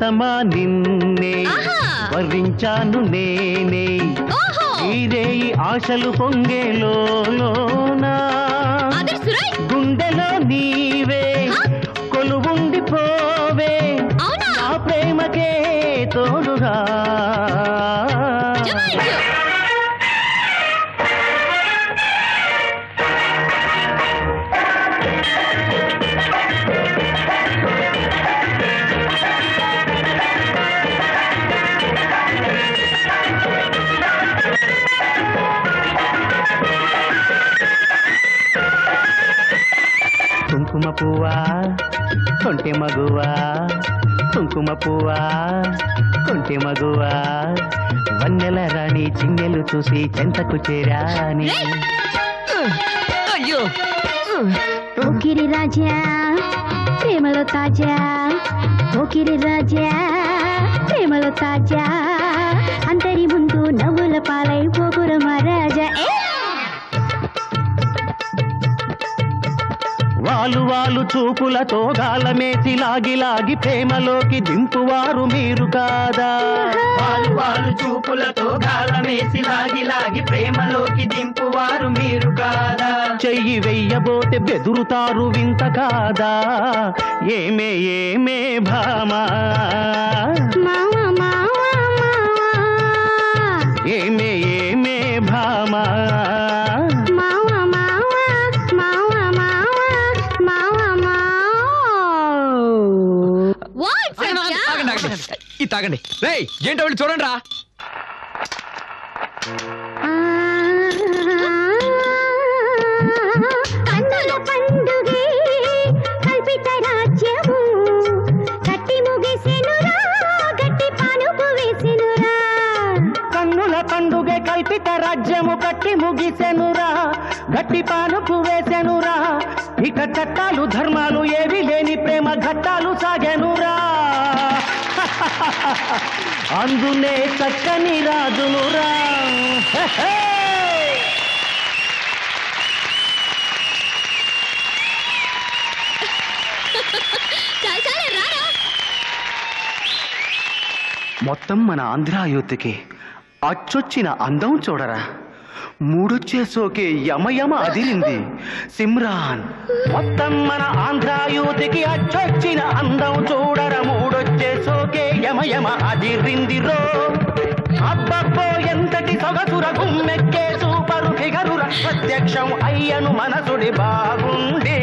ప్రియతమా నిన్నే వరించాను నేనే ఈరే ఆశలు పొంగేలోనా గుండెలో నీవే కొలువుండిపోవే నా ప్రేమకే తోడుగా కుంకుమ పువ్వా కొంటె మగువా కుంకుమ పువ్వా కొంటె మగువా వన్నెల రాణి చిన్నెలు చూసి చెంతకు చేరాని అయ్యో ఓకిరి రాజా ప్రేమలో తాజా ఓకిరి రాజా ప్రేమలో తాజా అంతరి ముందు నవ్వుల పాలై పోగుర మహారాజా వాలు వాలు చూపులతో గాలమేసి లాగి లాగి ప్రేమలోకి దింపువారు మీరు కాదా వాలు వాలు చూపులతో గాలమేసి లాగి లాగి ప్రేమలోకి దింపువారు మీరు కాదా చెయ్యి వెయ్యబోతే బెదురుతారు వింత కాదా ఏమే ఏమే భామా ఏమే ఏమే భామా ఇది తాగండి రేయ్ ఏంటో వెళ్ళి చూడండి రా కన్నుల పండుగే కల్పిత రాజ్యము గట్టి ముగిసెనురా గట్టి పానుపు వేసెనురా కన్నుల పండుగే కల్పిత రాజ్యము కట్టి ముగిసెనురా గట్టి పానుపు వేసెనురా ఇక చట్టాలు ధర్మాలు ఏవి లేని ప్రేమ ఘట్టాలు సాగెనురా అందునే చక్కని రాజునురా మొత్తం మన ఆంధ్ర యూత్కి అచ్చొచ్చిన అందం చూడరా మూడొచ్చే సోకే యమయమ అదిరింది సిమ్రాన్ మొత్తం మన ఆంధ్ర యూత్కి అచ్చొచ్చిన అందం చూడరా మూడొచ్చే సోకే యమయమ అదిరింది రో అబ్బబ్బో ఎంతటి సొగసుర గుమ్మెక్కే సూపరు ఫిగరుర ప్రత్యక్షం అయ్యను మనసుడి బాగుంది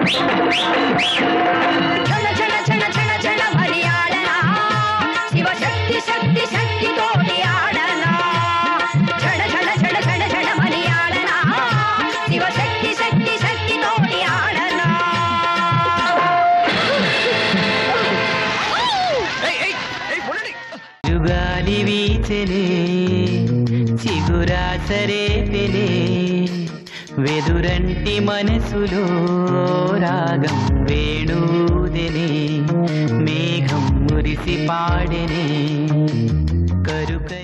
ఛణ ఛణ ఛణ ఛణ ఛణ మరి ఆడనా శివశక్తి శక్తి శక్తి తోటి ఆడనా ఛణ ఛణ ఛణ ఛణ ఛణ మరి ఆడనా శివశక్తి శక్తి శక్తి తోటి ఆడనా జుగాలి వీచెనే చిగురాసరే పెనే వెదురంటి మనసులో రాగం వేణూదెనే మేఘం మురిసి పాడెనే కరుక